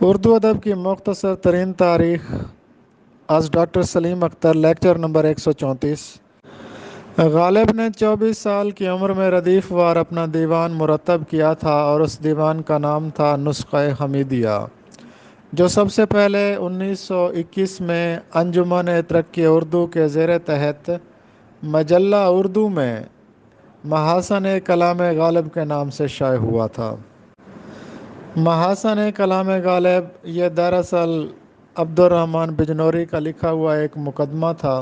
اردو ادب کی مختصر ترین تاریخ از doctor Salim Akhtar lecture number 134۔ Ghalib نے 24 سال کی عمر میں ردیف وار اپنا دیوان مرتب کیا تھا اور اس دیوان کا نام تھا نسخہ حمیدیہ، جو سب سے پہلے 1921 میں انجمن ترقی اردو کے زیر تحت مجلہ اردو میں محاسن کلام غالب کے نام سے شائع ہوا تھا۔ محاسن کلام غالب یہ دراصل عبد الرحمن بجنوری کا لکھا ہوا ایک مقدمہ تھا۔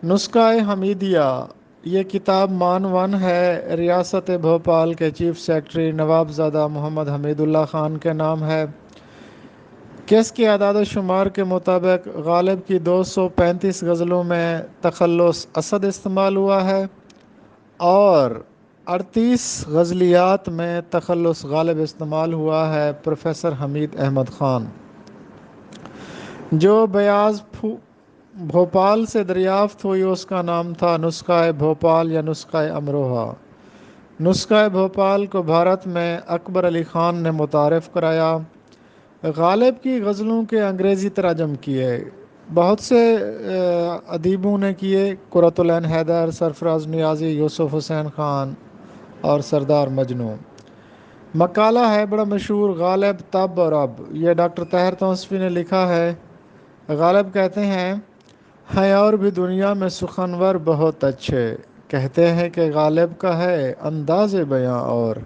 نسخہ حمیدیہ یہ کتاب مان ہے ریاست بھوپال کے چیف سیکرٹری نواب زادہ محمد حمید اللہ خان کے نام ہے کہ اس کے اعداد و شمار کے مطابق غالب کی 235 غزلوں میں تخلص اسد استعمال ہوا ہے اور 38 غزلیات میں تخلص غالب استعمال ہوا ہے۔ پروفیسر حمید احمد خان، جو بیاض بھوپال سے دریافت ہوئی، اس کا نام تھا نسخہ بھوپال یا نسخہ امروہہ۔ نسخہ بھوپال کو بھارت میں اکبر علی خان نے متعارف کرایا۔ غالب کی غزلوں کے انگریزی ترجم کیے بہت سے ادیبوں نے کیے: قرۃ العین حیدر، سرفراز نیازی، یوسف حسین خان اور سردار مجنوں۔ مقالہ ہے بڑا مشہور، غالب تب اور اب، یہ ڈاکٹر طاہر توسفی نے لکھا ہے۔ غالب کہتے ہیں اور بھی دنیا میں سخنور بہت اچھے، کہتے ہیں کہ غالب کا ہے انداز بیاں اور